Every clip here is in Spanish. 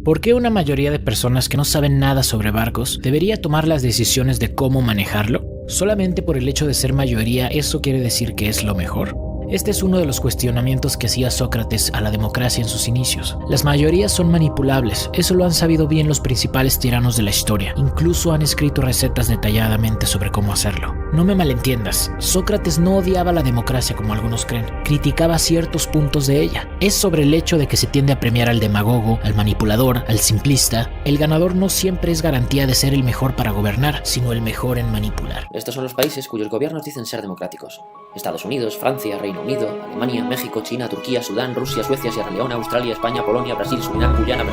¿Por qué una mayoría de personas que no saben nada sobre barcos debería tomar las decisiones de cómo manejarlo? ¿Solamente por el hecho de ser mayoría eso quiere decir que es lo mejor? Este es uno de los cuestionamientos que hacía Sócrates a la democracia en sus inicios. Las mayorías son manipulables, eso lo han sabido bien los principales tiranos de la historia. Incluso han escrito recetas detalladamente sobre cómo hacerlo. No me malentiendas, Sócrates no odiaba la democracia como algunos creen, criticaba ciertos puntos de ella. Es sobre el hecho de que se tiende a premiar al demagogo, al manipulador, al simplista. El ganador no siempre es garantía de ser el mejor para gobernar, sino el mejor en manipular. Estos son los países cuyos gobiernos dicen ser democráticos: Estados Unidos, Francia, Reino Unido, Alemania, México, China, Turquía, Sudán, Rusia, Suecia, Sierra Leona, Australia, España, Polonia, Brasil, Surinam, Guyana,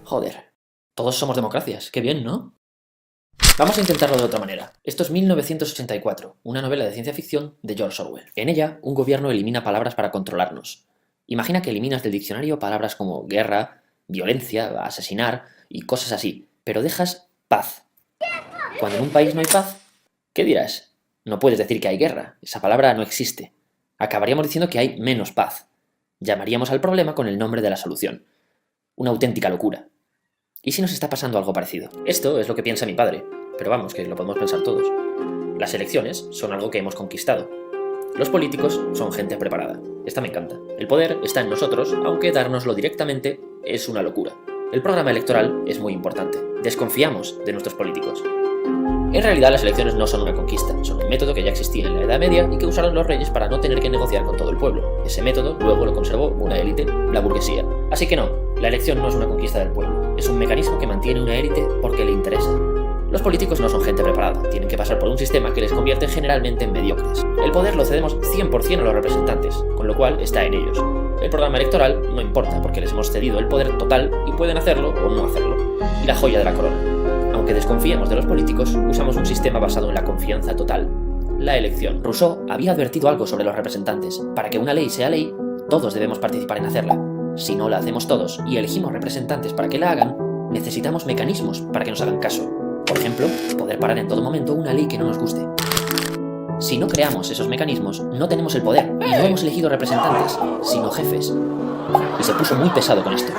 Joder, todos somos democracias, qué bien, ¿no? Vamos a intentarlo de otra manera. Esto es 1984, una novela de ciencia ficción de George Orwell. En ella, un gobierno elimina palabras para controlarnos. Imagina que eliminas del diccionario palabras como guerra, violencia, asesinar y cosas así, pero dejas paz. Cuando en un país no hay paz, ¿qué dirás? No puedes decir que hay guerra, esa palabra no existe. Acabaríamos diciendo que hay menos paz. Llamaríamos al problema con el nombre de la solución. Una auténtica locura. ¿Y si nos está pasando algo parecido? Esto es lo que piensa mi padre, pero vamos, que lo podemos pensar todos. Las elecciones son algo que hemos conquistado. Los políticos son gente preparada. Esta me encanta. El poder está en nosotros, aunque dárnoslo directamente es una locura. El programa electoral es muy importante. Desconfiamos de nuestros políticos. En realidad las elecciones no son una conquista, son un método que ya existía en la Edad Media y que usaron los reyes para no tener que negociar con todo el pueblo. Ese método luego lo conservó una élite, la burguesía. Así que no, la elección no es una conquista del pueblo, es un mecanismo que mantiene una élite porque le interesa. Los políticos no son gente preparada, tienen que pasar por un sistema que les convierte generalmente en mediocres. El poder lo cedemos 100% a los representantes, con lo cual está en ellos. El programa electoral no importa porque les hemos cedido el poder total y pueden hacerlo o no hacerlo. Y la joya de la corona. Aunque desconfiemos de los políticos, usamos un sistema basado en la confianza total, la elección. Rousseau había advertido algo sobre los representantes. Para que una ley sea ley, todos debemos participar en hacerla. Si no la hacemos todos y elegimos representantes para que la hagan, necesitamos mecanismos para que nos hagan caso. Por ejemplo, poder parar en todo momento una ley que no nos guste. Si no creamos esos mecanismos, no tenemos el poder y no hemos elegido representantes, sino jefes. Y se puso muy pesado con esto.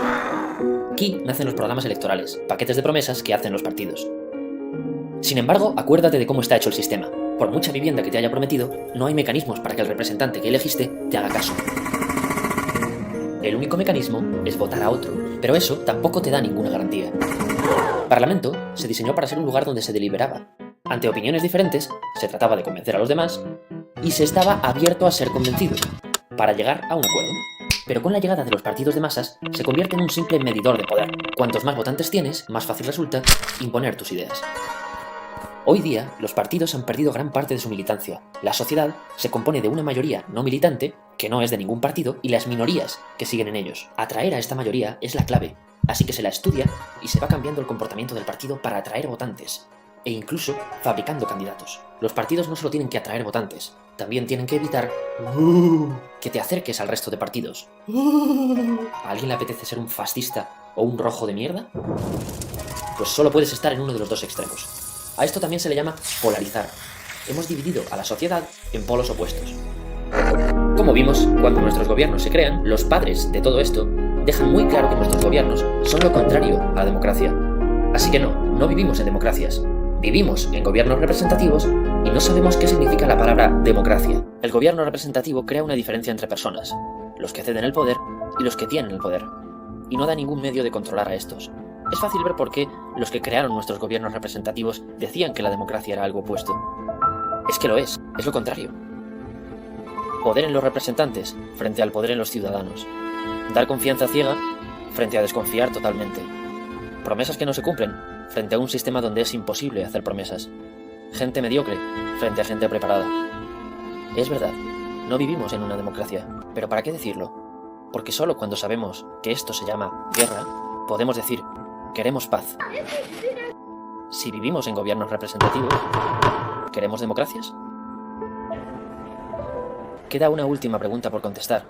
Aquí nacen los programas electorales, paquetes de promesas que hacen los partidos. Sin embargo, acuérdate de cómo está hecho el sistema. Por mucha vivienda que te haya prometido, no hay mecanismos para que el representante que elegiste te haga caso. El único mecanismo es votar a otro, pero eso tampoco te da ninguna garantía. El Parlamento se diseñó para ser un lugar donde se deliberaba. Ante opiniones diferentes, se trataba de convencer a los demás y se estaba abierto a ser convencido, para llegar a un acuerdo. Pero con la llegada de los partidos de masas, se convierte en un simple medidor de poder. Cuantos más votantes tienes, más fácil resulta imponer tus ideas. Hoy día, los partidos han perdido gran parte de su militancia. La sociedad se compone de una mayoría no militante, que no es de ningún partido, y las minorías que siguen en ellos. Atraer a esta mayoría es la clave, así que se la estudia y se va cambiando el comportamiento del partido para atraer votantes, e incluso fabricando candidatos. Los partidos no solo tienen que atraer votantes, también tienen que evitar que te acerques al resto de partidos. ¿A alguien le apetece ser un fascista o un rojo de mierda? Pues solo puedes estar en uno de los dos extremos. A esto también se le llama polarizar. Hemos dividido a la sociedad en polos opuestos. Como vimos, cuando nuestros gobiernos se crean, los padres de todo esto dejan muy claro que nuestros gobiernos son lo contrario a la democracia. Así que no vivimos en democracias. Vivimos en gobiernos representativos y no sabemos qué significa la palabra democracia. El gobierno representativo crea una diferencia entre personas, los que ceden el poder y los que tienen el poder, y no da ningún medio de controlar a estos. Es fácil ver por qué los que crearon nuestros gobiernos representativos decían que la democracia era algo opuesto. Es que lo es lo contrario. Poder en los representantes frente al poder en los ciudadanos. Dar confianza ciega frente a desconfiar totalmente. Promesas que no se cumplen frente a un sistema donde es imposible hacer promesas. Gente mediocre frente a gente preparada. Es verdad, no vivimos en una democracia, pero ¿para qué decirlo? Porque solo cuando sabemos que esto se llama guerra, podemos decir, queremos paz. Si vivimos en gobiernos representativos, ¿queremos democracias? Queda una última pregunta por contestar.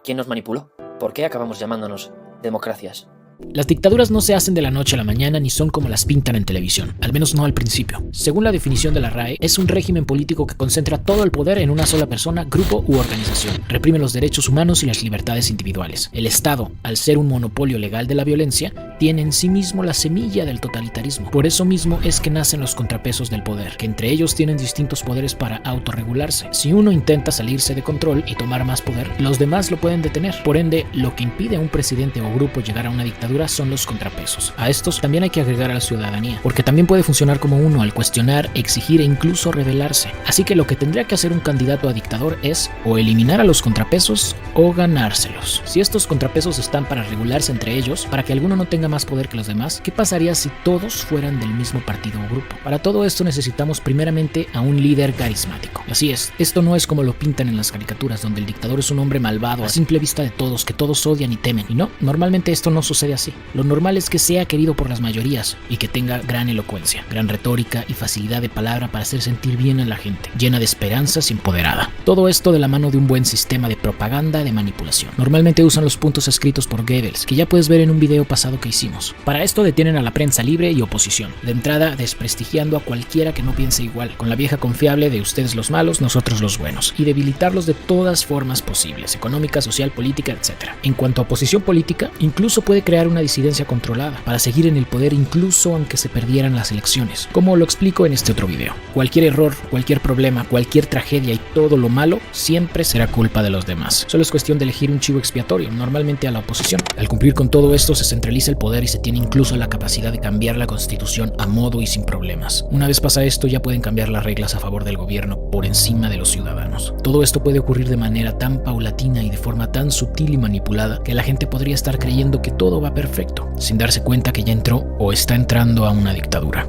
¿Quién nos manipuló? ¿Por qué acabamos llamándonos democracias? Las dictaduras no se hacen de la noche a la mañana ni son como las pintan en televisión, al menos no al principio. Según la definición de la RAE, es un régimen político que concentra todo el poder en una sola persona, grupo u organización. Reprime los derechos humanos y las libertades individuales. El Estado, al ser un monopolio legal de la violencia, tiene en sí mismo la semilla del totalitarismo. Por eso mismo es que nacen los contrapesos del poder, que entre ellos tienen distintos poderes para autorregularse. Si uno intenta salirse de control y tomar más poder, los demás lo pueden detener. Por ende, lo que impide a un presidente o grupo llegar a una dictadura son los contrapesos. A estos también hay que agregar a la ciudadanía, porque también puede funcionar como uno al cuestionar, exigir e incluso rebelarse. Así que lo que tendría que hacer un candidato a dictador es o eliminar a los contrapesos o ganárselos. Si estos contrapesos están para regularse entre ellos, para que alguno no tenga más poder que los demás, ¿qué pasaría si todos fueran del mismo partido o grupo? Para todo esto necesitamos primeramente a un líder carismático. Así es, esto no es como lo pintan en las caricaturas, donde el dictador es un hombre malvado a simple vista de todos, que todos odian y temen. Y no, normalmente esto no sucede así. Lo normal es que sea querido por las mayorías y que tenga gran elocuencia, gran retórica y facilidad de palabra para hacer sentir bien a la gente, llena de esperanzas y empoderada. Todo esto de la mano de un buen sistema de propaganda de manipulación. Normalmente usan los puntos escritos por Goebbels, que ya puedes ver en un video pasado que hicimos. Para esto detienen a la prensa libre y oposición, de entrada desprestigiando a cualquiera que no piense igual, con la vieja confiable de ustedes los malos, nosotros los buenos, y debilitarlos de todas formas posibles, económica, social, política, etc. En cuanto a oposición política, incluso puede crear una disidencia controlada para seguir en el poder incluso aunque se perdieran las elecciones, como lo explico en este otro video. Cualquier error, cualquier problema, cualquier tragedia y todo lo malo siempre será culpa de los demás. Solo es cuestión de elegir un chivo expiatorio, normalmente a la oposición. Al cumplir con todo esto se centraliza el poder y se tiene incluso la capacidad de cambiar la constitución a modo y sin problemas. Una vez pasa esto ya pueden cambiar las reglas a favor del gobierno por encima de los ciudadanos. Todo esto puede ocurrir de manera tan paulatina y de forma tan sutil y manipulada que la gente podría estar creyendo que todo va perfecto, sin darse cuenta que ya entró o está entrando a una dictadura.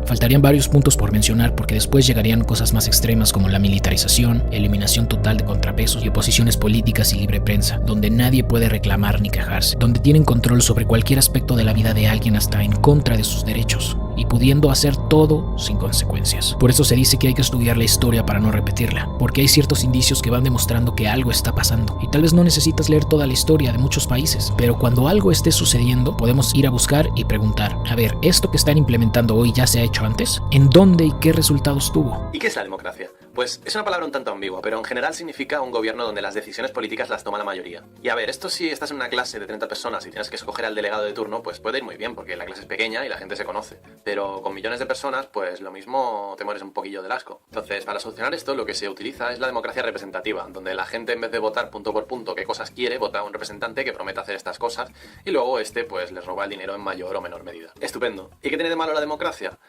Faltarían varios puntos por mencionar porque después llegarían cosas más extremas como la militarización, eliminación total de contrapesos y oposiciones políticas y libre prensa, donde nadie puede reclamar ni quejarse, donde tienen control sobre cualquier aspecto de la vida de alguien hasta en contra de sus derechos, y pudiendo hacer todo sin consecuencias. Por eso se dice que hay que estudiar la historia para no repetirla, porque hay ciertos indicios que van demostrando que algo está pasando, y tal vez no necesitas leer toda la historia de muchos países, pero cuando algo esté sucediendo, podemos ir a buscar y preguntar, a ver, ¿esto que están implementando hoy ya se ha hecho antes? ¿En dónde y qué resultados tuvo? ¿Y qué es la democracia? Pues es una palabra un tanto ambigua, pero en general significa un gobierno donde las decisiones políticas las toma la mayoría. Y a ver, esto si estás en una clase de 30 personas y tienes que escoger al delegado de turno, pues puede ir muy bien, porque la clase es pequeña y la gente se conoce. Pero con millones de personas, pues lo mismo te mueres un poquillo del asco. Entonces, para solucionar esto, lo que se utiliza es la democracia representativa, donde la gente en vez de votar punto por punto qué cosas quiere, vota a un representante que promete hacer estas cosas y luego este pues les roba el dinero en mayor o menor medida. Estupendo. ¿Y qué tiene de malo la democracia?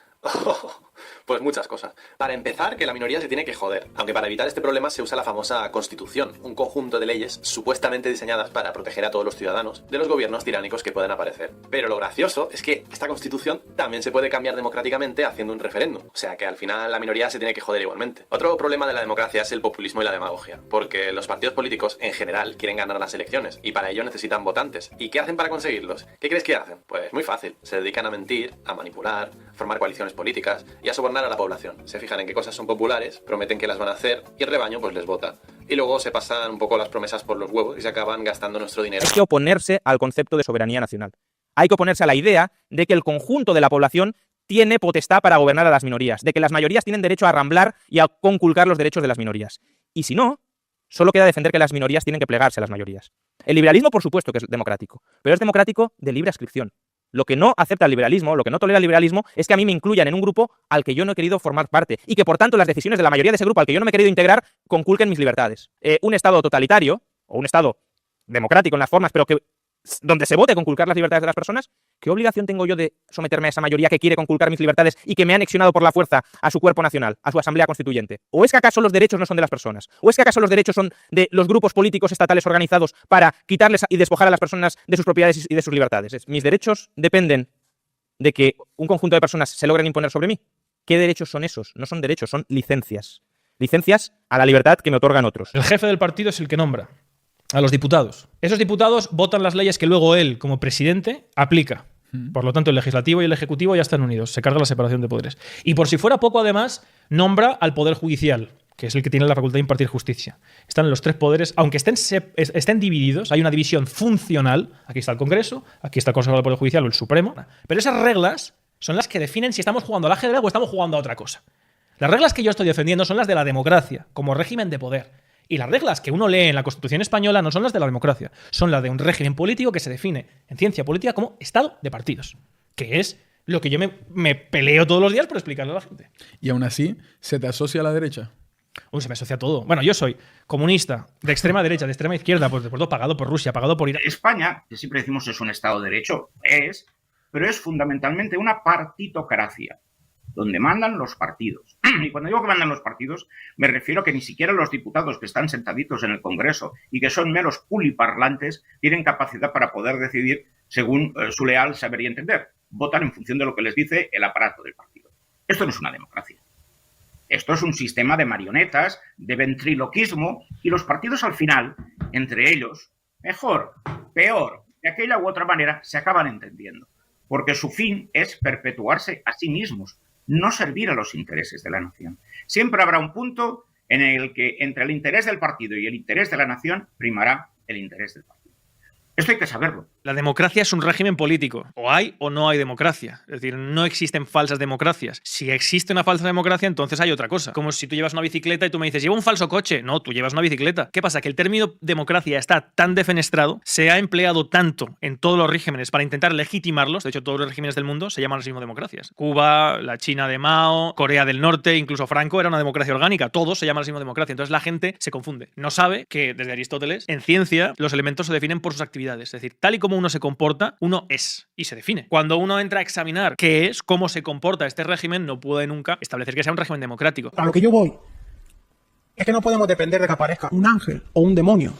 Pues muchas cosas. Para empezar, que la minoría se tiene que joder, aunque para evitar este problema se usa la famosa Constitución, un conjunto de leyes supuestamente diseñadas para proteger a todos los ciudadanos de los gobiernos tiránicos que puedan aparecer. Pero lo gracioso es que esta Constitución también se puede cambiar democráticamente haciendo un referéndum, o sea que al final la minoría se tiene que joder igualmente. Otro problema de la democracia es el populismo y la demagogia, porque los partidos políticos en general quieren ganar las elecciones y para ello necesitan votantes. ¿Y qué hacen para conseguirlos? ¿Qué crees que hacen? Pues muy fácil, se dedican a mentir, a manipular, formar coaliciones políticas y a sobornar a la población. Se fijan en qué cosas son populares, prometen que las van a hacer y el rebaño pues les vota. Y luego se pasan un poco las promesas por los huevos y se acaban gastando nuestro dinero. Hay que oponerse al concepto de soberanía nacional. Hay que oponerse a la idea de que el conjunto de la población tiene potestad para gobernar a las minorías, de que las mayorías tienen derecho a arramblar y a conculcar los derechos de las minorías. Y si no, solo queda defender que las minorías tienen que plegarse a las mayorías. El liberalismo, por supuesto que es democrático, pero es democrático de libre adscripción. Lo que no acepta el liberalismo, lo que no tolera el liberalismo, es que a mí me incluyan en un grupo al que yo no he querido formar parte y que, por tanto, las decisiones de la mayoría de ese grupo al que yo no me he querido integrar conculquen mis libertades. Un Estado totalitario, o un Estado democrático en las formas, pero que donde se vote conculcar las libertades de las personas, ¿qué obligación tengo yo de someterme a esa mayoría que quiere conculcar mis libertades y que me ha anexionado por la fuerza a su cuerpo nacional, a su asamblea constituyente? ¿O es que acaso los derechos no son de las personas? ¿O es que acaso los derechos son de los grupos políticos estatales organizados para quitarles y despojar a las personas de sus propiedades y de sus libertades? ¿Mis derechos dependen de que un conjunto de personas se logren imponer sobre mí? ¿Qué derechos son esos? No son derechos, son licencias. Licencias a la libertad que me otorgan otros. El jefe del partido es el que nombra a los diputados. Esos diputados votan las leyes que luego él, como presidente, aplica. Por lo tanto, el legislativo y el ejecutivo ya están unidos. Se carga la separación de poderes. Y por si fuera poco, además, nombra al Poder Judicial, que es el que tiene la facultad de impartir justicia. Están los tres poderes, aunque estén divididos, hay una división funcional. Aquí está el Congreso, aquí está el Consejo del Poder Judicial o el Supremo. Pero esas reglas son las que definen si estamos jugando al ajedrez o estamos jugando a otra cosa. Las reglas que yo estoy defendiendo son las de la democracia, como régimen de poder. Y las reglas que uno lee en la Constitución española no son las de la democracia, son las de un régimen político que se define en ciencia política como Estado de partidos, que es lo que yo me peleo todos los días por explicarle a la gente. Y aún así, ¿se te asocia a la derecha? Se me asocia todo. Bueno, yo soy comunista, de extrema derecha, de extrema izquierda, pues de pagado por Rusia, pagado por Irán. España, que siempre decimos es un Estado de Derecho, pero es fundamentalmente una partitocracia, donde mandan los partidos. Y cuando digo que mandan los partidos, me refiero a que ni siquiera los diputados que están sentaditos en el Congreso y que son meros puliparlantes tienen capacidad para poder decidir según su leal saber y entender. Votan en función de lo que les dice el aparato del partido. Esto no es una democracia. Esto es un sistema de marionetas, de ventriloquismo, y los partidos al final, entre ellos, mejor, peor, de aquella u otra manera, se acaban entendiendo. Porque su fin es perpetuarse a sí mismos, no servir a los intereses de la nación. Siempre habrá un punto en el que entre el interés del partido y el interés de la nación primará el interés del partido. Esto hay que saberlo. La democracia es un régimen político. O hay o no hay democracia. Es decir, no existen falsas democracias. Si existe una falsa democracia, entonces hay otra cosa. Como si tú llevas una bicicleta y tú me dices, lleva un falso coche. No, tú llevas una bicicleta. ¿Qué pasa? Que el término democracia está tan defenestrado, se ha empleado tanto en todos los regímenes para intentar legitimarlos. De hecho, todos los regímenes del mundo se llaman así mismo democracias. Cuba, la China de Mao, Corea del Norte, incluso Franco era una democracia orgánica. Todos se llaman así mismo democracia. Entonces la gente se confunde. No sabe que, desde Aristóteles, en ciencia, los elementos se definen por sus actividades. Es decir, tal y como uno se comporta, uno es y se define. Cuando uno entra a examinar qué es, cómo se comporta este régimen, no puede nunca establecer que sea un régimen democrático. A lo que yo voy es que no podemos depender de que aparezca un ángel o un demonio,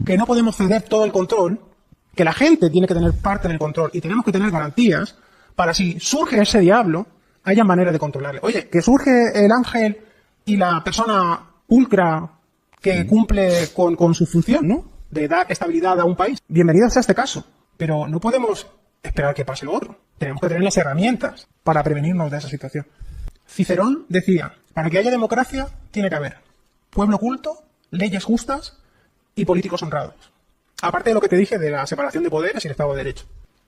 que no podemos ceder todo el control, que la gente tiene que tener parte del control y tenemos que tener garantías para si surge ese diablo, haya manera de controlarle. Oye, que surge el ángel y la persona pulcra que cumple con su función, ¿no? De dar estabilidad a un país. Bienvenidos a este caso. Pero no podemos esperar que pase lo otro. Tenemos que tener las herramientas para prevenirnos de esa situación. Cicerón decía, para que haya democracia tiene que haber pueblo culto, leyes justas y políticos honrados. Aparte de lo que te dije de la separación de poderes y el Estado de Derecho.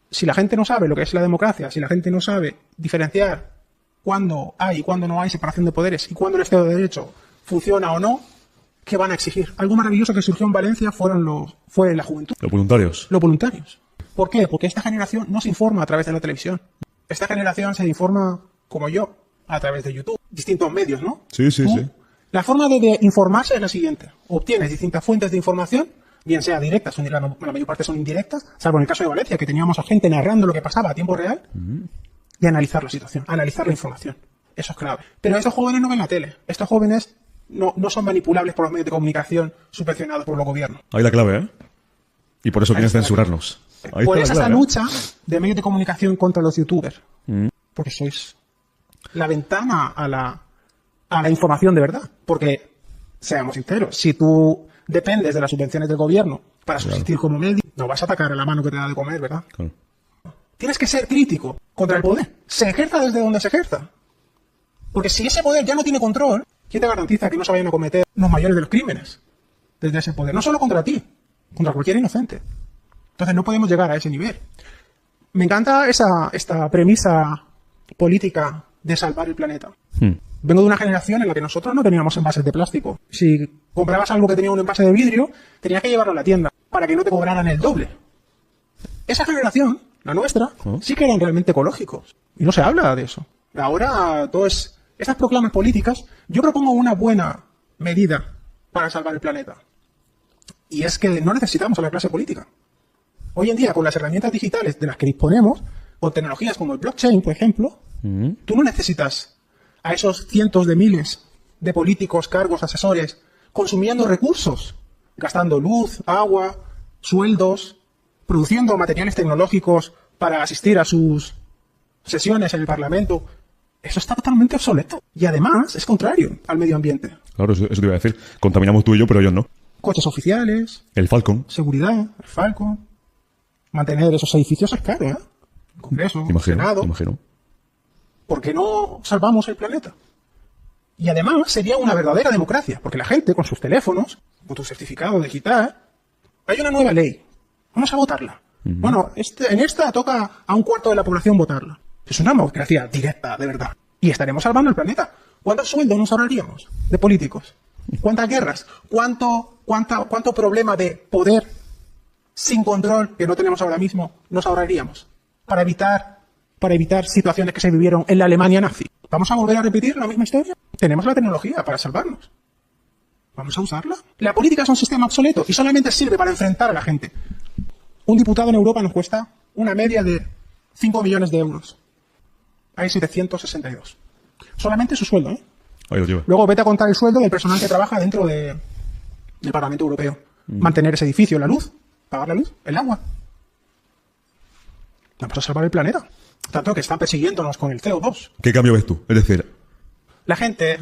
Si la gente no sabe lo que es la democracia, si la gente no sabe diferenciar cuándo hay y cuándo no hay separación de poderes y cuándo el Estado de Derecho funciona o no, ¿qué van a exigir? Algo maravilloso que surgió en Valencia fue la juventud. Los voluntarios. Los voluntarios. ¿Por qué? Porque esta generación no se informa a través de la televisión. Esta generación se informa, como yo, a través de YouTube. Distintos medios, ¿no? Sí, sí, sí. La forma de informarse es la siguiente. Obtienes distintas fuentes de información, bien sea directas, la mayor parte son indirectas, salvo en el caso de Valencia, que teníamos a gente narrando lo que pasaba a tiempo real, y analizar la situación, analizar la información. Eso es clave. Pero estos jóvenes no ven la tele. Estos jóvenes no son manipulables por los medios de comunicación subvencionados por los gobiernos. Ahí la clave, ¿eh? Y por eso quieren censurarnos. Ahí por está esa la es la clave, lucha de medios de comunicación contra los youtubers. Porque sois la ventana a la información de verdad. Porque, seamos sinceros, si tú dependes de las subvenciones del gobierno para subsistir como medio, no vas a atacar a la mano que te da de comer, ¿verdad? Claro. Tienes que ser crítico contra el poder. Se ejerza desde donde se ejerza. Porque si ese poder ya no tiene control, ¿quién te garantiza que no se vayan a cometer los mayores de los crímenes desde ese poder? No solo contra ti, contra cualquier inocente. Entonces no podemos llegar a ese nivel. Me encanta esta premisa política de salvar el planeta. Vengo de una generación en la que nosotros no teníamos envases de plástico. Si comprabas algo que tenía un envase de vidrio, tenías que llevarlo a la tienda para que no te cobraran el doble. Esa generación, la nuestra, sí que eran realmente ecológicos. Y no se habla de eso. Ahora todo es... Estas proclamas políticas, yo propongo una buena medida para salvar el planeta. Y es que no necesitamos a la clase política. Hoy en día, con las herramientas digitales de las que disponemos, o tecnologías como el blockchain, por ejemplo, tú no necesitas a esos cientos de miles de políticos, cargos, asesores, consumiendo recursos, gastando luz, agua, sueldos, produciendo materiales tecnológicos para asistir a sus sesiones en el Parlamento. Eso está totalmente obsoleto. Y además es contrario al medio ambiente. Claro, eso te iba a decir. Contaminamos tú y yo, pero ellos no. Coches oficiales. El Falcon. Seguridad, el Falcon. Mantener esos edificios es caro, ¿eh? Congreso, Senado. Imagino. ¿Por qué no salvamos el planeta? Y además sería una verdadera democracia, porque la gente con sus teléfonos, con tu certificado digital, hay una nueva ley. Vamos a votarla. Bueno, en esta toca a un cuarto de la población votarla. Es una democracia directa, de verdad. Y estaremos salvando el planeta. ¿Cuántos sueldos nos ahorraríamos de políticos? ¿Cuántas guerras? ¿Cuánto problema de poder sin control que no tenemos ahora mismo nos ahorraríamos? Para evitar situaciones que se vivieron en la Alemania nazi. ¿Vamos a volver a repetir la misma historia? Tenemos la tecnología para salvarnos. ¿Vamos a usarla? La política es un sistema obsoleto y solamente sirve para enfrentar a la gente. Un diputado en Europa nos cuesta una media de 5 millones de euros. Hay 762. Solamente su sueldo, ¿eh? Luego vete a contar el sueldo del personal que trabaja dentro del Parlamento Europeo. Mantener ese edificio, la luz, pagar la luz, el agua. Vamos a salvar el planeta. Tanto que están persiguiéndonos con el CO2. ¿Qué cambio ves tú? Es decir, la gente...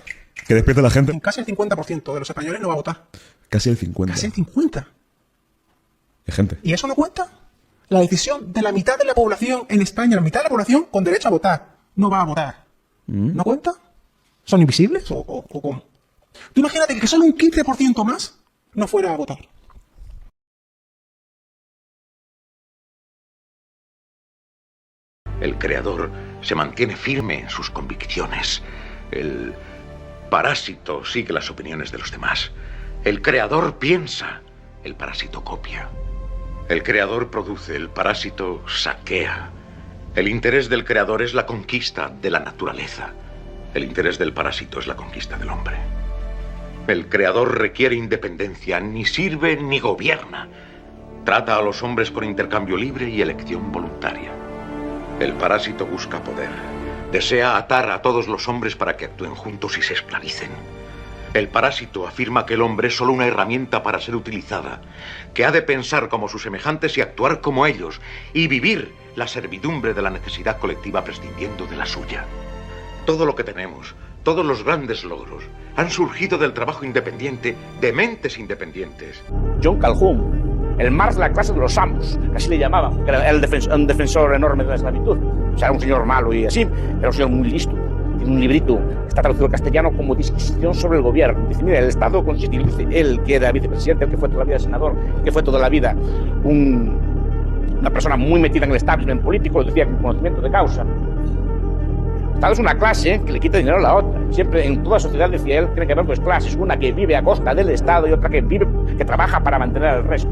¿que despierte la gente? Casi el 50% de los españoles no va a votar. Casi el 50%. Casi el 50%. ¿Qué gente? ¿Y eso no cuenta? La decisión de la mitad de la población en España, la mitad de la población con derecho a votar, no va a votar. ¿No cuenta? ¿Son invisibles o cómo? Tú imagínate que solo un 15% más no fuera a votar. El creador se mantiene firme en sus convicciones. El parásito sigue las opiniones de los demás. El creador piensa, el parásito copia. El creador produce, el parásito saquea. El interés del creador es la conquista de la naturaleza. El interés del parásito es la conquista del hombre. El creador requiere independencia, ni sirve ni gobierna. Trata a los hombres con intercambio libre y elección voluntaria. El parásito busca poder. Desea atar a todos los hombres para que actúen juntos y se esclavicen. El parásito afirma que el hombre es solo una herramienta para ser utilizada, que ha de pensar como sus semejantes y actuar como ellos, y vivir la servidumbre de la necesidad colectiva prescindiendo de la suya. Todo lo que tenemos, todos los grandes logros, han surgido del trabajo independiente de mentes independientes. John Calhoun, el Marx de la clase de los amos, que así le llamaban, que era un defensor enorme de la esclavitud. O sea, era un señor malo y así, pero un señor muy listo. Tiene un librito, está traducido al castellano como Disquisición sobre el gobierno. Dice, mira, el Estado consiste, dice, él que era vicepresidente, él que fue toda la vida senador, que fue toda la vida una persona muy metida en el establishment político, lo decía con conocimiento de causa. El Estado es una clase que le quita dinero a la otra. Siempre en toda sociedad, decía él, tiene que haber dos clases, una que vive a costa del Estado y otra que trabaja para mantener al resto.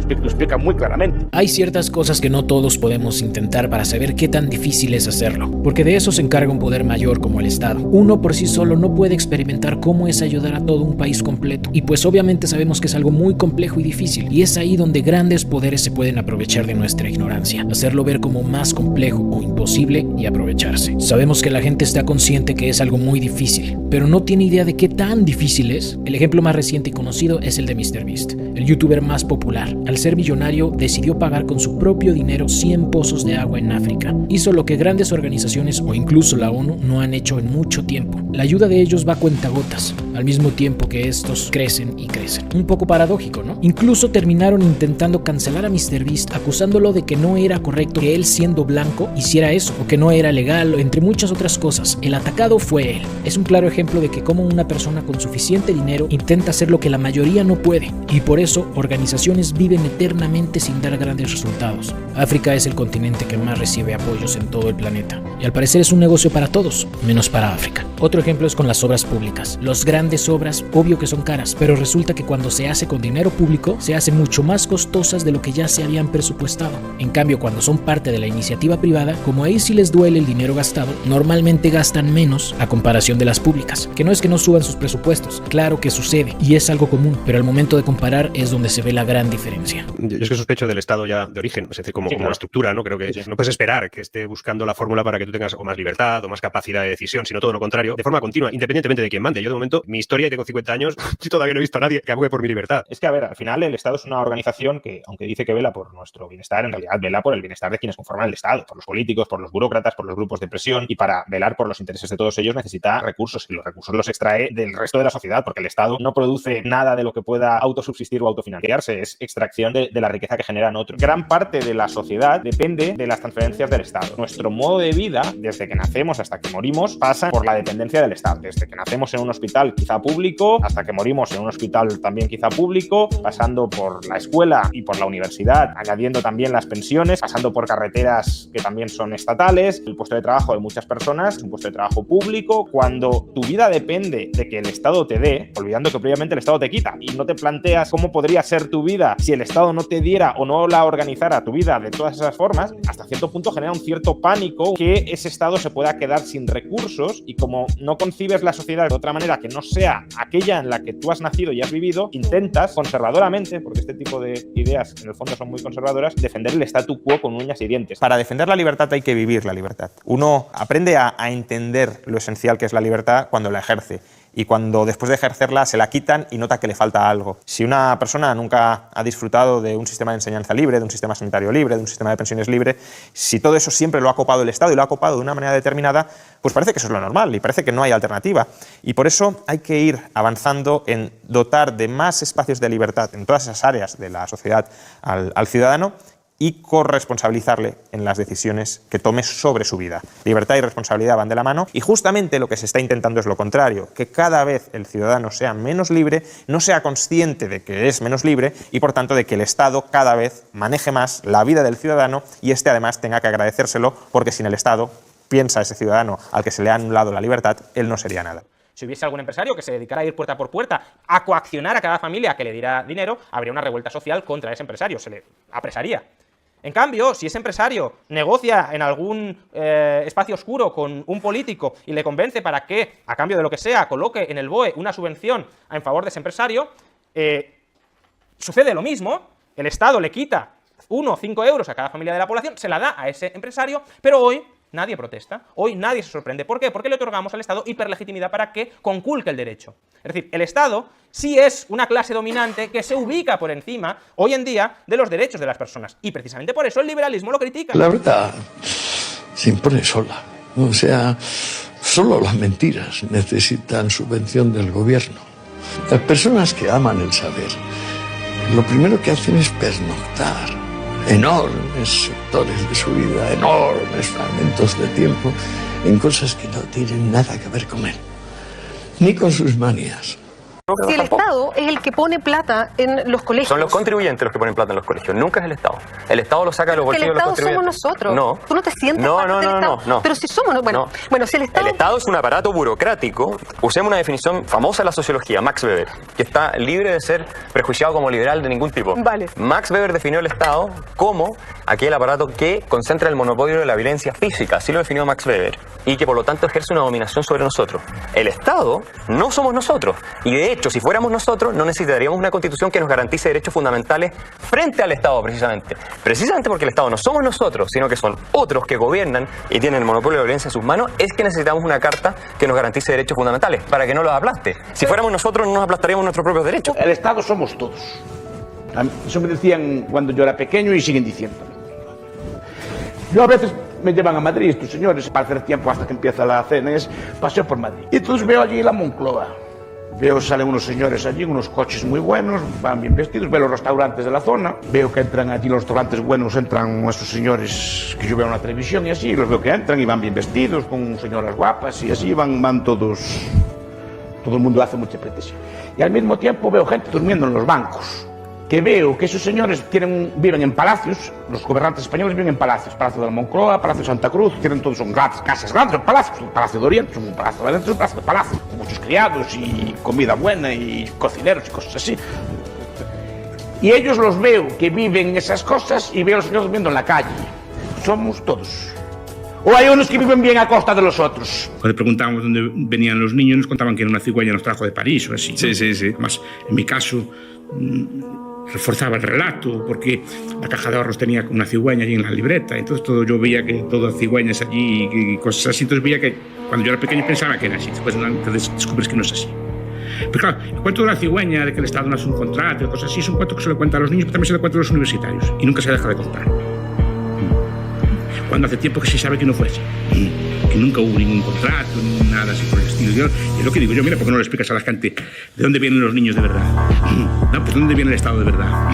Lo explica muy claramente. Hay ciertas cosas que no todos podemos intentar para saber qué tan difícil es hacerlo, porque de eso se encarga un poder mayor como el Estado. Uno por sí solo no puede experimentar cómo es ayudar a todo un país completo, y pues obviamente sabemos que es algo muy complejo y difícil, y es ahí donde grandes poderes se pueden aprovechar de nuestra ignorancia, hacerlo ver como más complejo o imposible y aprovecharse. Sabemos que la gente está consciente que es algo muy difícil, pero no tiene idea de qué tan difícil es. El ejemplo más reciente y conocido es el de MrBeast, el youtuber más popular. Al ser millonario, decidió pagar con su propio dinero 100 pozos de agua en África. Hizo lo que grandes organizaciones o incluso la ONU no han hecho en mucho tiempo. La ayuda de ellos va a cuentagotas, al mismo tiempo que estos crecen y crecen. Un poco paradójico, ¿no? Incluso terminaron intentando cancelar a MrBeast, acusándolo de que no era correcto que él, siendo blanco, hiciera eso, o que no era legal, entre muchas otras cosas. El atacado fue él. Es un claro ejemplo de que cómo una persona con suficiente dinero intenta hacer lo que la mayoría no puede, y por eso organizaciones viven eternamente sin dar grandes resultados. África es el continente que más recibe apoyos en todo el planeta, y al parecer es un negocio para todos, menos para África. Otro ejemplo es con las obras públicas. Las grandes obras, obvio que son caras, pero resulta que cuando se hace con dinero público, se hacen mucho más costosas de lo que ya se habían presupuestado. En cambio, cuando son parte de la iniciativa privada, como ahí sí les duele el dinero gastado, normalmente gastan menos a comparación de las públicas. Que no es que no suban sus presupuestos, claro que sucede, y es algo común, pero al momento de comparar es donde se ve la gran diferencia. Yo es que sospecho del Estado ya de origen, es decir, como la estructura, ¿no? Creo que no puedes esperar que esté buscando la fórmula para que tú tengas o más libertad o más capacidad de decisión, sino todo lo contrario, de forma continua, independientemente de quién mande. Yo de momento mi historia y tengo 50 años y todavía no he visto a nadie que abogue por mi libertad. Es que, a ver, al final el Estado es una organización que, aunque dice que vela por nuestro bienestar, en realidad vela por el bienestar de quienes conforman el Estado, por los políticos, por los burócratas, por los grupos de presión, y para velar por los intereses de todos ellos necesita recursos, y los recursos los extrae del resto de la sociedad, porque el Estado no produce nada de lo que pueda autosubsistir o autofinanciarse, es extracción de la riqueza que generan otros. Gran parte de la sociedad depende de las transferencias del Estado. Nuestro modo de vida, desde que nacemos hasta que morimos, pasa por la dependencia del Estado. Desde que nacemos en un hospital quizá público, hasta que morimos en un hospital también quizá público, pasando por la escuela y por la universidad, añadiendo también las pensiones, pasando por carreteras que también son estatales. El puesto de trabajo de muchas personas es un puesto de trabajo público. Cuando tu vida depende de que el Estado te dé, olvidando que previamente el Estado te quita, y no te planteas cómo podría ser tu vida si el Estado no te diera o no la organizara tu vida de todas esas formas, hasta cierto punto genera un cierto pánico que ese Estado se pueda quedar sin recursos, y como no concibes la sociedad de otra manera que no sea aquella en la que tú has nacido y has vivido, intentas conservadoramente, porque este tipo de ideas en el fondo son muy conservadoras, defender el statu quo con uñas y dientes. Para defender la libertad hay que vivir la libertad. Uno aprende a entender lo esencial que es la libertad cuando la ejerce, y cuando después de ejercerla se la quitan y nota que le falta algo. Si una persona nunca ha disfrutado de un sistema de enseñanza libre, de un sistema sanitario libre, de un sistema de pensiones libre, si todo eso siempre lo ha copado el Estado y lo ha copado de una manera determinada, pues parece que eso es lo normal y parece que no hay alternativa. Y por eso hay que ir avanzando en dotar de más espacios de libertad en todas esas áreas de la sociedad al ciudadano, y corresponsabilizarle en las decisiones que tome sobre su vida. Libertad y responsabilidad van de la mano, y justamente lo que se está intentando es lo contrario, que cada vez el ciudadano sea menos libre, no sea consciente de que es menos libre, y por tanto de que el Estado cada vez maneje más la vida del ciudadano, y este además tenga que agradecérselo, porque sin el Estado, piensa ese ciudadano al que se le ha anulado la libertad, él no sería nada. Si hubiese algún empresario que se dedicara a ir puerta por puerta a coaccionar a cada familia que le diera dinero, habría una revuelta social contra ese empresario, se le apresaría. En cambio, si ese empresario negocia en algún espacio oscuro con un político y le convence para que, a cambio de lo que sea, coloque en el BOE una subvención en favor de ese empresario, sucede lo mismo. El Estado le quita 1 o 5 euros a cada familia de la población, se la da a ese empresario, pero hoy nadie protesta, hoy nadie se sorprende. ¿Por qué? Porque le otorgamos al Estado hiperlegitimidad para que conculque el derecho. Es decir, el Estado sí es una clase dominante que se ubica por encima, hoy en día, de los derechos de las personas. Y precisamente por eso el liberalismo lo critica. La verdad se impone sola. O sea, solo las mentiras necesitan subvención del gobierno. Las personas que aman el saber, lo primero que hacen es pernoctar enormes sectores de su vida, enormes fragmentos de tiempo, en cosas que no tienen nada que ver con él, ni con sus manías. Si el Estado es el que pone plata en los colegios. Son los contribuyentes los que ponen plata en los colegios, nunca es el Estado. El Estado lo saca de los bolsillos de los contribuyentes. El Estado somos nosotros. No. Tú no te sientes parte del Estado. No. Pero si somos, bueno, si el Estado... El Estado es un aparato burocrático. Usemos una definición famosa de la sociología, Max Weber, que está libre de ser prejuiciado como liberal de ningún tipo. Vale. Max Weber definió el Estado como aquel aparato que concentra el monopolio de la violencia física, así lo definió Max Weber, y que por lo tanto ejerce una dominación sobre nosotros. El Estado no somos nosotros, y de hecho, si fuéramos nosotros, no necesitaríamos una constitución que nos garantice derechos fundamentales frente al Estado, precisamente. Precisamente porque el Estado no somos nosotros, sino que son otros que gobiernan y tienen el monopolio de la violencia en sus manos, es que necesitamos una carta que nos garantice derechos fundamentales, para que no los aplaste. Si fuéramos nosotros, no nos aplastaríamos nuestros propios derechos. El Estado somos todos. Eso me decían cuando yo era pequeño y siguen diciendo. Yo a veces me llevan a Madrid estos señores para hacer tiempo hasta que empieza la cena, es paseo por Madrid. Y entonces veo allí la Moncloa. Veo salen unos señores allí, unos coches muy buenos, van bien vestidos, veo los restaurantes de la zona, veo que entran allí los restaurantes buenos, entran esos señores que yo veo en la televisión y así, los veo que entran y van bien vestidos, con señoras guapas y así van todos, todo el mundo hace mucha pretensión. Y al mismo tiempo veo gente durmiendo en los bancos, que veo que esos señores viven en palacios, los gobernantes españoles viven en palacios, Palacio de la Moncloa, Palacio de Santa Cruz, son casas grandes, palacios, el Palacio de Oriente, un Palacio de Valencia, un Palacio de Palacio, con muchos criados y comida buena y cocineros y cosas así. Y ellos los veo que viven esas cosas y veo a los señores durmiendo en la calle. Somos todos. O hay unos que viven bien a costa de los otros. Cuando preguntábamos dónde venían los niños, nos contaban que era una cigüeña nos trajo de París o así. Sí, sí, sí. Además, en mi caso, reforzaba el relato, porque la caja de ahorros tenía una cigüeña allí en la libreta, entonces todo, yo veía que todo cigüeñas allí y cosas así, entonces veía que cuando yo era pequeño pensaba que era así, después descubres que no es así. Pero claro, el cuento de la cigüeña, de que el Estado no hace un contrato, cosas así, es un cuento que se le cuenta a los niños, pero también se le cuenta a los universitarios. Y nunca se deja de contar. Cuando hace tiempo que se sabe que no fue así. Que nunca hubo ningún contrato, ni nada así por el estilo. Y es lo que digo yo, mira, ¿por qué no le explicas a la gente de dónde vienen los niños de verdad? No, pues ¿dónde viene el Estado de verdad?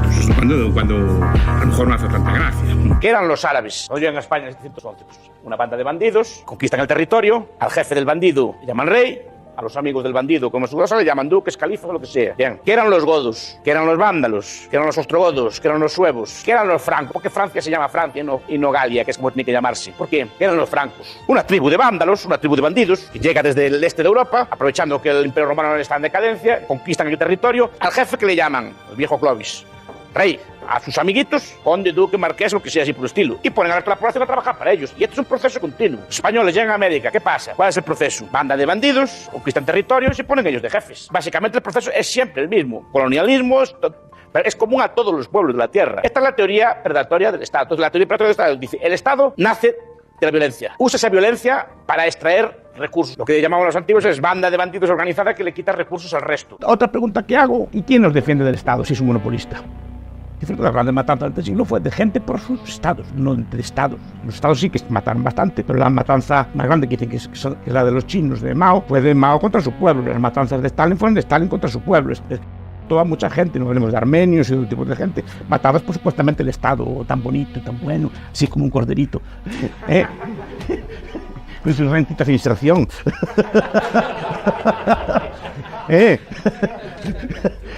Pues eso es cuando a lo mejor no hace tanta gracia. ¿Qué eran los árabes? Hoy en España en 711. Una banda de bandidos, conquistan el territorio, al jefe del bandido le llaman rey, a los amigos del bandido, como su cosa, le llaman duques, califas o lo que sea. Bien. ¿Qué eran los godos? ¿Qué eran los vándalos? ¿Qué eran los ostrogodos? ¿Qué eran los suevos? ¿Qué eran los francos? ¿Por qué Francia se llama Francia y no Galia, que es como tiene que llamarse? ¿Por qué? ¿Qué eran los francos? Una tribu de vándalos, una tribu de bandidos, que llega desde el este de Europa, aprovechando que el Imperio Romano está en decadencia, conquistan el territorio, al jefe que le llaman, el viejo Clovis, rey, a sus amiguitos, conde, duque, marqués, lo que sea así por el estilo, y ponen a la población a trabajar para ellos. Y esto es un proceso continuo. Los españoles llegan a América, ¿qué pasa? ¿Cuál es el proceso? Banda de bandidos, conquistan territorios y se ponen ellos de jefes. Básicamente el proceso es siempre el mismo. Colonialismo es común a todos los pueblos de la tierra. Esta es la teoría predatoria del Estado. Entonces la teoría predatoria del Estado dice, el Estado nace de la violencia. Usa esa violencia para extraer recursos. Lo que llamaban los antiguos es banda de bandidos organizada que le quita recursos al resto. Otra pregunta que hago, ¿y quién nos defiende del Estado si es un monopolista? La grande matanza del siglo fue de gente por sus estados, no entre estados. Los estados sí que mataron bastante, pero la matanza más grande que dicen que es la de los chinos, de Mao, fue de Mao contra su pueblo. Las matanzas de Stalin fueron de Stalin contra su pueblo. Toda mucha gente, no hablemos de armenios y de otro tipo de gente, matadas por supuestamente el Estado, tan bonito, tan bueno, así como un corderito. Con su rentita sin inserción.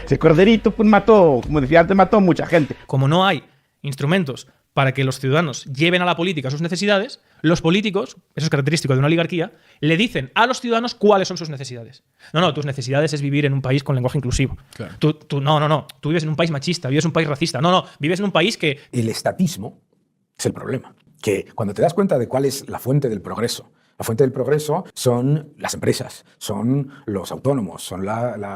Ese corderito pues mató, como decía antes, mató mucha gente. Como no hay instrumentos para que los ciudadanos lleven a la política sus necesidades, los políticos, eso es característico de una oligarquía, le dicen a los ciudadanos cuáles son sus necesidades. No, tus necesidades es vivir en un país con lenguaje inclusivo. Claro. No, tú vives en un país machista, vives en un país racista. No, vives en un país que... El estatismo es el problema. Que cuando te das cuenta de cuál es la fuente del progreso, la fuente del progreso son las empresas, son los autónomos,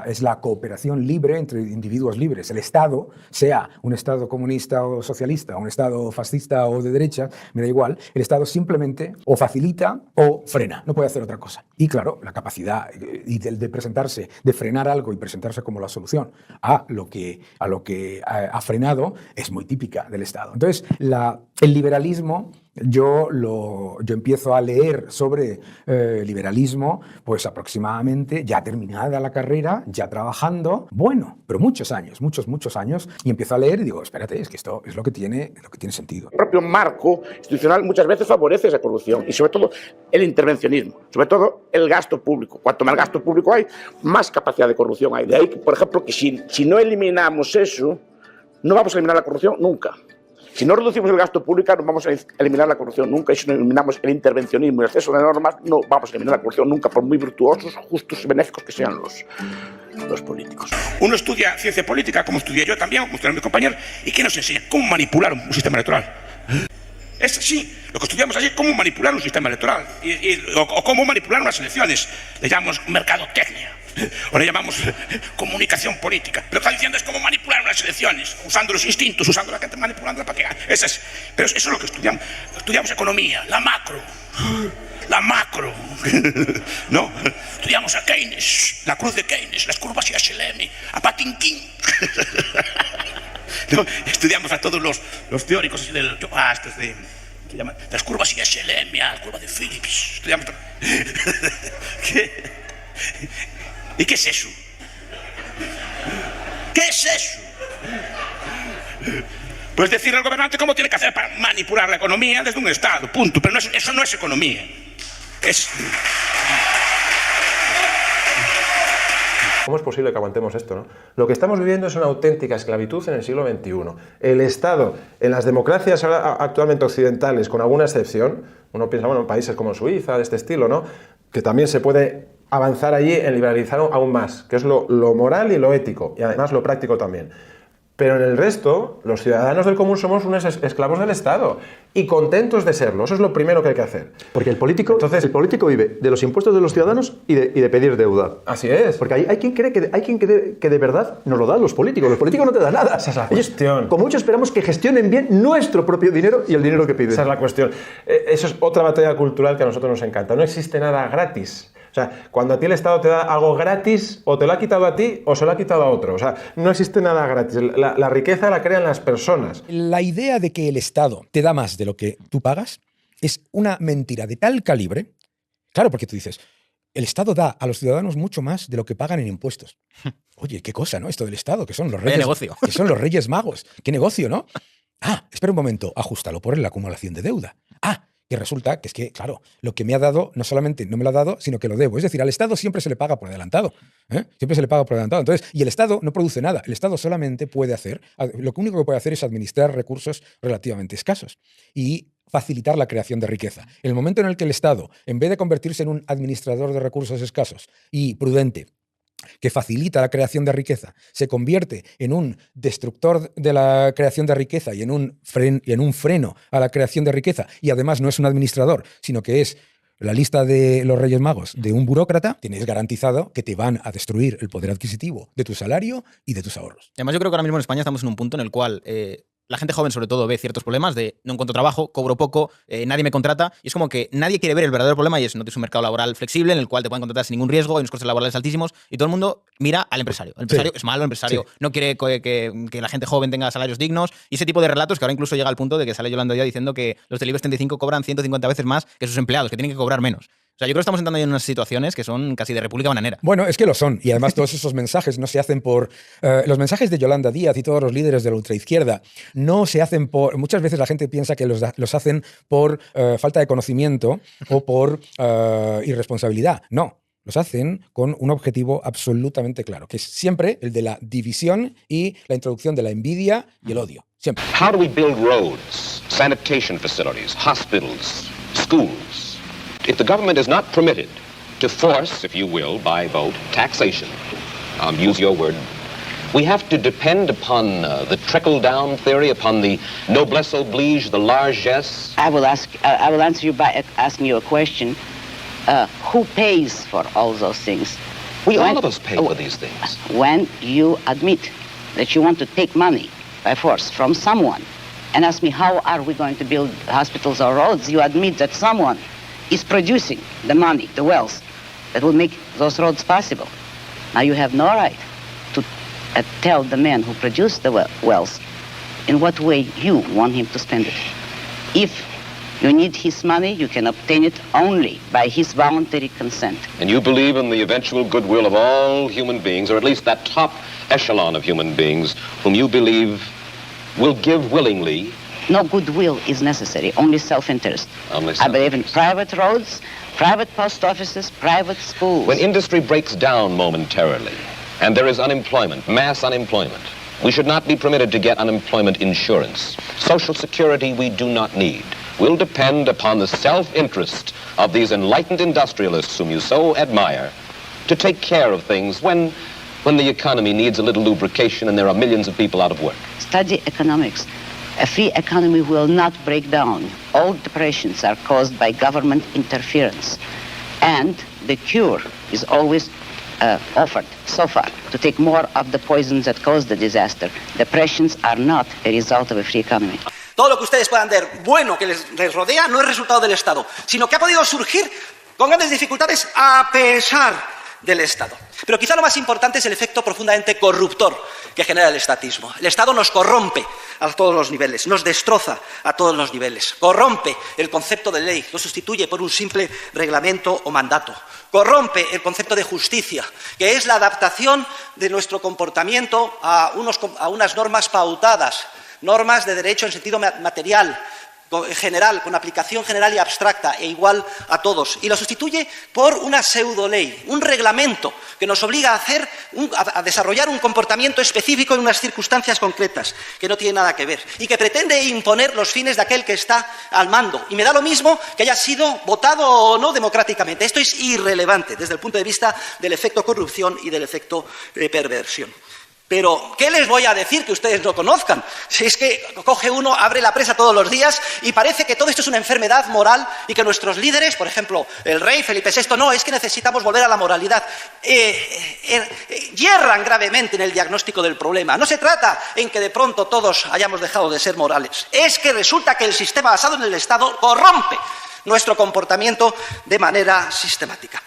es la cooperación libre entre individuos libres. El Estado, sea un Estado comunista o socialista, un Estado fascista o de derecha, me da igual, el Estado simplemente o facilita o frena, no puede hacer otra cosa. Y claro, la capacidad de presentarse, de frenar algo y presentarse como la solución a lo que ha frenado es muy típica del Estado. Entonces, el liberalismo... Yo empiezo a leer sobre liberalismo, pues aproximadamente ya terminada la carrera, ya trabajando, bueno, pero muchos años, y empiezo a leer y digo, espérate, es que esto es lo que tiene sentido. El propio marco institucional muchas veces favorece esa corrupción y sobre todo el intervencionismo, sobre todo el gasto público. Cuanto más gasto público hay, más capacidad de corrupción hay. De ahí, por ejemplo, que si no eliminamos eso, no vamos a eliminar la corrupción nunca. Si no reducimos el gasto público, no vamos a eliminar la corrupción nunca. Y si no eliminamos el intervencionismo y el exceso de normas, no vamos a eliminar la corrupción nunca, por muy virtuosos, justos y benéficos que sean los políticos. Uno estudia ciencia política, como estudié yo también, como estudiaron mis compañeros, y ¿qué nos enseña? ¿Cómo manipular un sistema electoral? Es así, lo que estudiamos allí, cómo manipular un sistema electoral, o cómo manipular unas elecciones. Le llamamos mercadotecnia. O le llamamos comunicación política. Lo que está diciendo es cómo manipular unas elecciones, usando los instintos, usando la gente, manipulándola para que gane. Pero eso es lo que estudiamos. Estudiamos economía, la macro. ¿No? Estudiamos a Keynes, la cruz de Keynes, las curvas y a Schelemi, a Patinkin. ¿No? Estudiamos a todos los teóricos del... las curvas y a Schelemi, la curva de Phillips. Estudiamos... ¿Y qué es eso? ¿Qué es eso? Pues decirle al gobernante cómo tiene que hacer para manipular la economía desde un Estado, punto. Pero eso no es economía. ¿Cómo es posible que aguantemos esto, no? Lo que estamos viviendo es una auténtica esclavitud en el siglo XXI. El Estado, en las democracias actualmente occidentales, con alguna excepción, uno piensa, bueno, en países como Suiza, de este estilo, ¿no? Que también se puede avanzar allí en liberalizar aún más, que es lo moral y lo ético, y además lo práctico también. Pero en el resto, los ciudadanos del común somos unos esclavos del Estado, y contentos de serlo. Eso es lo primero que hay que hacer. Porque el político vive de los impuestos de los ciudadanos y de pedir deuda. Así es. Porque hay quien cree que de verdad nos lo dan los políticos. Los políticos no te dan nada. Esa es la cuestión. Como mucho esperamos que gestionen bien nuestro propio dinero y el dinero que piden. Esa es la cuestión. Eso es otra batalla cultural que a nosotros nos encanta. No existe nada gratis. O sea, cuando a ti el Estado te da algo gratis, o te lo ha quitado a ti o se lo ha quitado a otro. O sea, no existe nada gratis. La riqueza la crean las personas. La idea de que el Estado te da más de lo que tú pagas es una mentira de tal calibre. Claro, porque tú dices, el Estado da a los ciudadanos mucho más de lo que pagan en impuestos. Oye, qué cosa, ¿no? Esto del Estado, que son los reyes, negocio. Que son los Reyes Magos. Qué negocio, ¿no? Ah, espera un momento, ajústalo por la acumulación de deuda. Ah, y resulta que es que, claro, lo que me ha dado no solamente no me lo ha dado, sino que lo debo. Es decir, al Estado siempre se le paga por adelantado. Siempre se le paga por adelantado. Entonces, y el Estado no produce nada. El Estado solamente puede hacer, lo único que puede hacer es administrar recursos relativamente escasos y facilitar la creación de riqueza. En el momento en el que el Estado, en vez de convertirse en un administrador de recursos escasos y prudente, que facilita la creación de riqueza, se convierte en un destructor de la creación de riqueza y en un freno a la creación de riqueza, y además no es un administrador, sino que es la lista de los Reyes Magos de un burócrata, tienes garantizado que te van a destruir el poder adquisitivo de tu salario y de tus ahorros. Además, yo creo que ahora mismo en España estamos en un punto en el cual la gente joven, sobre todo, ve ciertos problemas de no encuentro trabajo, cobro poco, nadie me contrata, y es como que nadie quiere ver el verdadero problema, y es no tienes un mercado laboral flexible en el cual te pueden contratar sin ningún riesgo, hay unos costes laborales altísimos, y todo el mundo mira al empresario. El empresario es malo, el empresario no quiere que la gente joven tenga salarios dignos, y ese tipo de relatos que ahora incluso llega al punto de que sale Yolanda Díaz diciendo que los del IBEX 35 cobran 150 veces más que sus empleados, que tienen que cobrar menos. O sea, yo creo que estamos entrando en unas situaciones que son casi de república bananera. Bueno, es que lo son. Y además todos esos mensajes no se hacen por... los mensajes de Yolanda Díaz y todos los líderes de la ultraizquierda no se hacen por... Muchas veces la gente piensa que los hacen por falta de conocimiento o por irresponsabilidad. No. Los hacen con un objetivo absolutamente claro, que es siempre el de la división y la introducción de la envidia y el odio. Siempre. How do we build roads, sanitation facilities, hospitals, schools? If the government is not permitted to force, if you will, by vote, taxation, use your word, we have to depend upon the trickle-down theory, upon the noblesse oblige, the largesse. I will answer you by asking you a question. Who pays for all those things? All of us pay for these things. When you admit that you want to take money by force from someone and ask me how are we going to build hospitals or roads, you admit that someone is producing the money, the wealth, that will make those roads possible. Now you have no right to tell the man who produced the wealth in what way you want him to spend it. If you need his money, you can obtain it only by his voluntary consent. And you believe in the eventual goodwill of all human beings, or at least that top echelon of human beings, whom you believe will give willingly. No goodwill is necessary, only self-interest. I believe in private roads, private post offices, private schools. When industry breaks down momentarily, and there is unemployment, mass unemployment, we should not be permitted to get unemployment insurance. Social security we do not need. Will depend upon the self-interest of these enlightened industrialists whom you so admire to take care of things when the economy needs a little lubrication and there are millions of people out of work. Study economics. A free economy will not break down. All depressions are caused by government interference. And the cure is always offered so far to take more of the poisons that cause the disaster. Depressions are not a result of a free economy. Todo lo que ustedes puedan ver bueno que les rodea no es resultado del Estado, sino que ha podido surgir con grandes dificultades a pesar del Estado. Pero quizá lo más importante es el efecto profundamente corruptor que genera el estatismo. El Estado nos corrompe a todos los niveles, nos destroza a todos los niveles, corrompe el concepto de ley, lo sustituye por un simple reglamento o mandato, corrompe el concepto de justicia, que es la adaptación de nuestro comportamiento a unas normas pautadas, normas de derecho en sentido material, general, con aplicación general y abstracta e igual a todos, y lo sustituye por una pseudoley, un reglamento que nos obliga a desarrollar un comportamiento específico en unas circunstancias concretas que no tiene nada que ver y que pretende imponer los fines de aquel que está al mando. Y me da lo mismo que haya sido votado o no democráticamente. Esto es irrelevante desde el punto de vista del efecto corrupción y del efecto perversión. Pero, ¿qué les voy a decir que ustedes no conozcan? Si es que coge uno, abre la prensa todos los días y parece que todo esto es una enfermedad moral y que nuestros líderes, por ejemplo, el rey Felipe VI, no, es que necesitamos volver a la moralidad. Yerran gravemente en el diagnóstico del problema. No se trata en que de pronto todos hayamos dejado de ser morales. Es que resulta que el sistema basado en el Estado corrompe nuestro comportamiento de manera sistemática.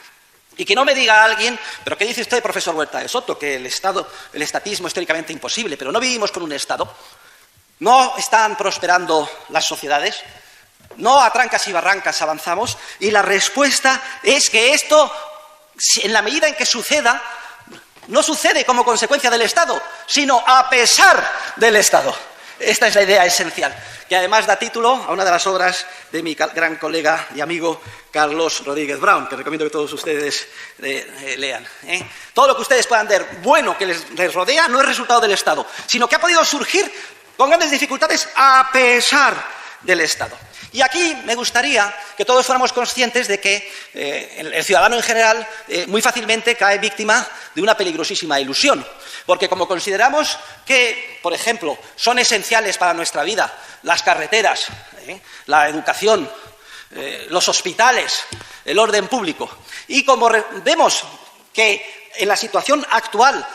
Y que no me diga alguien, pero ¿qué dice usted, profesor Huerta de Soto? Que el estatismo es teóricamente imposible, pero no vivimos con un Estado. No están prosperando las sociedades. No a trancas y barrancas avanzamos. Y la respuesta es que esto, en la medida en que suceda, no sucede como consecuencia del Estado, sino a pesar del Estado. Esta es la idea esencial, que además da título a una de las obras de mi gran colega y amigo Carlos Rodríguez Brown, que recomiendo que todos ustedes lean. Todo lo que ustedes puedan ver bueno que les rodea no es resultado del Estado, sino que ha podido surgir con grandes dificultades a pesar del Estado. Y aquí me gustaría que todos fuéramos conscientes de que el ciudadano en general muy fácilmente cae víctima de una peligrosísima ilusión. Porque como consideramos que, por ejemplo, son esenciales para nuestra vida las carreteras, la educación, los hospitales, el orden público, y como vemos que en la situación actual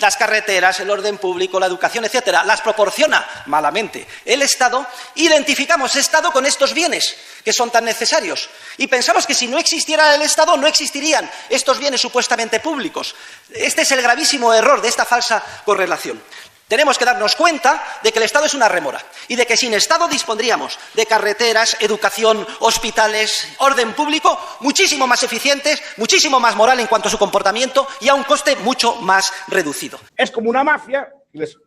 las carreteras, el orden público, la educación, etcétera, las proporciona malamente el Estado, identificamos Estado con estos bienes que son tan necesarios. Y pensamos que si no existiera el Estado, no existirían estos bienes supuestamente públicos. Este es el gravísimo error de esta falsa correlación. Tenemos que darnos cuenta de que el Estado es una rémora y de que sin Estado dispondríamos de carreteras, educación, hospitales, orden público muchísimo más eficientes, muchísimo más moral en cuanto a su comportamiento y a un coste mucho más reducido. Es como una mafia,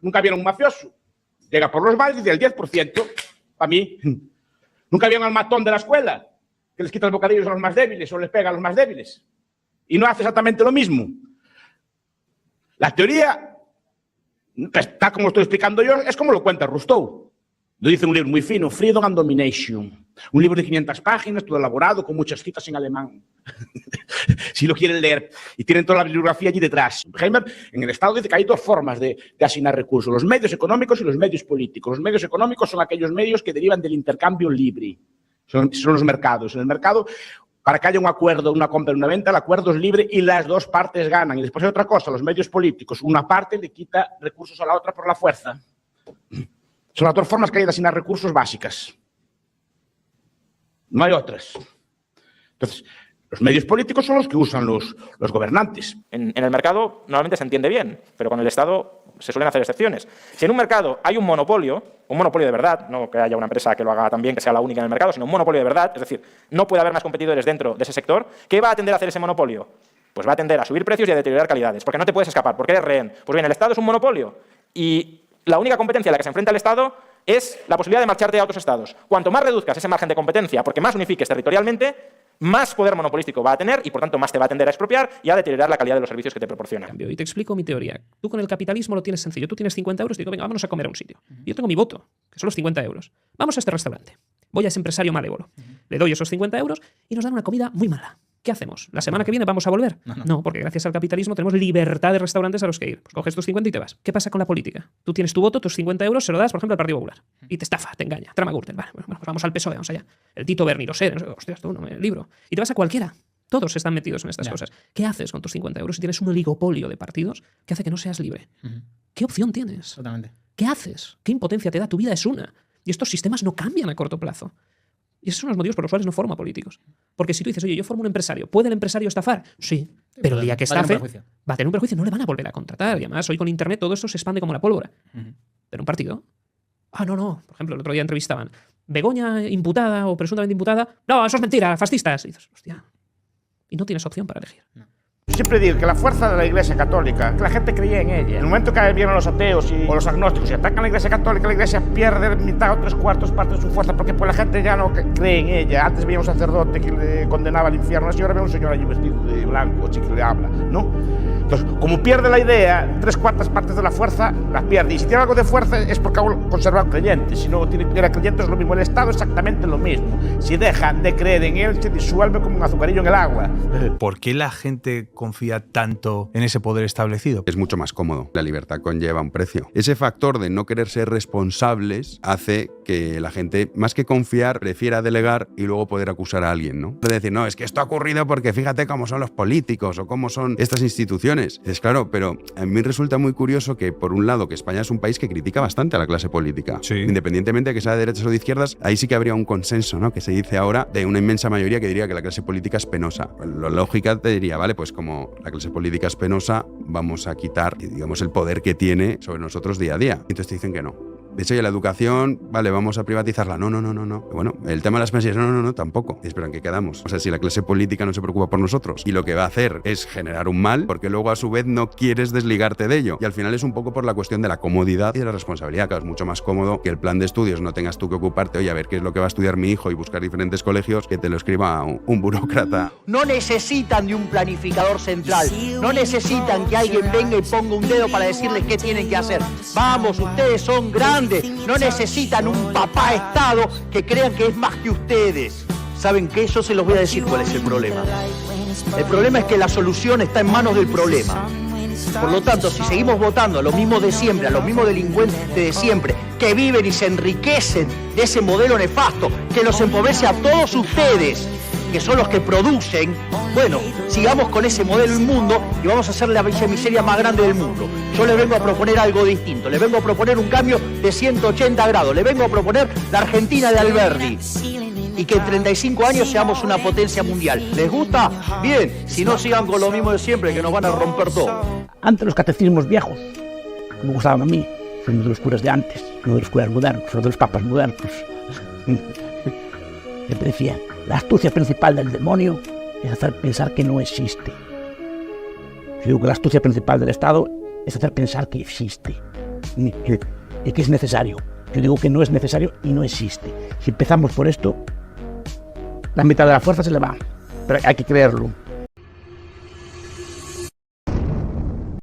nunca vieron un mafioso. Llega por los bares y del 10%, para mí. Nunca vieron al matón de la escuela, que les quita los bocadillos a los más débiles o les pega a los más débiles. Y no hace exactamente lo mismo. La teoría, está como estoy explicando yo, es como lo cuenta Rousseau. Lo dice un libro muy fino, Freedom and Domination. Un libro de 500 páginas, todo elaborado, con muchas citas en alemán. Si lo quieren leer. Y tienen toda la bibliografía allí detrás. Heimer, en el Estado, dice que hay dos formas de asignar recursos. Los medios económicos y los medios políticos. Los medios económicos son aquellos medios que derivan del intercambio libre. Son los mercados. En el mercado, para que haya un acuerdo, una compra y una venta, el acuerdo es libre y las dos partes ganan. Y después hay otra cosa, los medios políticos. Una parte le quita recursos a la otra por la fuerza. Son las dos formas que hay de asignar recursos básicas. No hay otras. Entonces, los medios políticos son los que usan los gobernantes. En el mercado normalmente se entiende bien, pero con el Estado se suelen hacer excepciones. Si en un mercado hay un monopolio de verdad, no que haya una empresa que lo haga tan bien, que sea la única en el mercado, sino un monopolio de verdad, es decir, no puede haber más competidores dentro de ese sector, ¿qué va a tender a hacer ese monopolio? Pues va a tender a subir precios y a deteriorar calidades, porque no te puedes escapar, porque eres rehén. Pues bien, el Estado es un monopolio y la única competencia a la que se enfrenta el Estado es la posibilidad de marcharte a otros estados. Cuanto más reduzcas ese margen de competencia, porque más unifiques territorialmente, más poder monopolístico va a tener y, por tanto, más te va a tender a expropiar y a deteriorar la calidad de los servicios que te proporciona. Y te explico mi teoría. Tú con el capitalismo lo tienes sencillo. Tú tienes 50 euros y digo, venga, vámonos a comer a un sitio. Yo tengo mi voto, que son los 50 euros. Vamos a este restaurante. Voy a ese empresario malévolo. Le doy esos 50 euros y nos dan una comida muy mala. ¿Qué hacemos? ¿La semana que viene vamos a volver? No, porque gracias al capitalismo tenemos libertad de restaurantes a los que ir. Pues coges tus 50 y te vas. ¿Qué pasa con la política? Tú tienes tu voto, tus 50 euros, se lo das, por ejemplo, al Partido Popular. Y te estafa, te engaña. Trama Gürtel. Vale, bueno, pues vamos al PSOE, vamos allá. El Tito Berni, lo sé, hostias, tú, no me libro. Y te vas a cualquiera. Todos están metidos en estas cosas. ¿Qué haces con tus 50 euros si tienes un oligopolio de partidos que hace que no seas libre? ¿Qué opción tienes? Totalmente. ¿Qué haces? ¿Qué impotencia te da? Tu vida es una. Y estos sistemas no cambian a corto plazo. Y esos son los motivos por los cuales no formo políticos. Porque si tú dices, oye, yo formo un empresario, ¿puede el empresario estafar? Sí. Pero el día que estafe, va a tener un perjuicio, no le van a volver a contratar. Y además, hoy con Internet todo esto se expande como la pólvora. Pero un partido... Ah, no. Por ejemplo, el otro día entrevistaban Begoña imputada o presuntamente imputada. No, eso es mentira, fascistas. Y dices, hostia. Y no tienes opción para elegir. Siempre digo que la fuerza de la Iglesia Católica, que la gente creía en ella. En el momento que vienen los ateos o los agnósticos y atacan a la Iglesia Católica, la Iglesia pierde mitad o 3/4 parte de su fuerza porque pues, la gente ya no cree en ella. Antes veía un sacerdote que le condenaba al infierno, y ahora ve un señor allí vestido de blanco, que le habla, ¿no? Entonces, como pierde la idea, 3/4 partes de la fuerza la pierde. Y si tiene algo de fuerza es porque aún conserva creyentes. Si no tiene creyentes es lo mismo. El Estado es exactamente lo mismo. Si dejan de creer en él, se disuelve como un azucarillo en el agua. ¿Por qué la gente confía tanto en ese poder establecido? Es mucho más cómodo. La libertad conlleva un precio. Ese factor de no querer ser responsables hace que la gente, más que confiar, prefiera delegar y luego poder acusar a alguien, ¿no? De decir, no, es que esto ha ocurrido porque fíjate cómo son los políticos o cómo son estas instituciones. Es claro, pero a mí resulta muy curioso que, por un lado, que España es un país que critica bastante a la clase política. Sí. Independientemente de que sea de derechas o de izquierdas, ahí sí que habría un consenso, ¿no? Que se dice ahora de una inmensa mayoría que diría que la clase política es penosa. La lógica te diría, vale, pues como la clase política es penosa, vamos a quitar, digamos, el poder que tiene sobre nosotros día a día. Entonces te dicen que no. De hecho, ya la educación, vale, vamos a privatizarla. No. Bueno, el tema de las pensiones, no, tampoco. Espera, ¿en qué quedamos? O sea, si la clase política no se preocupa por nosotros y lo que va a hacer es generar un mal, porque luego a su vez no quieres desligarte de ello. Y al final es un poco por la cuestión de la comodidad y de la responsabilidad. Claro, es mucho más cómodo que el plan de estudios no tengas tú que ocuparte, oye, a ver qué es lo que va a estudiar mi hijo y buscar diferentes colegios, que te lo escriba un burócrata. No necesitan de un planificador central. No necesitan que alguien venga y ponga un dedo para decirles qué tienen que hacer. Vamos, ustedes son grandes. No necesitan un papá Estado que crean que es más que ustedes. ¿Saben qué? Yo se los voy a decir cuál es el problema. El problema es que la solución está en manos del problema. Por lo tanto, si seguimos votando a los mismos de siempre, a los mismos delincuentes de siempre, que viven y se enriquecen de ese modelo nefasto, que los empobrece a todos ustedes, que son los que producen, bueno, sigamos con ese modelo inmundo y vamos a hacer la miseria más grande del mundo. Yo les vengo a proponer algo distinto, les vengo a proponer un cambio de 180 grados, les vengo a proponer la Argentina de Alberdi y que en 35 años seamos una potencia mundial. ¿Les gusta? Bien, si no, sigan con lo mismo de siempre, que nos van a romper todo. Antes los catecismos viejos, me gustaban a mí, son de los curas de antes, no de los curas modernos, son de los papas modernos. Siempre decía, la astucia principal del demonio es hacer pensar que no existe. Yo digo que la astucia principal del Estado es hacer pensar que existe y que es necesario. Yo digo que no es necesario y no existe. Si empezamos por esto, la mitad de la fuerza se le va, pero hay que creerlo.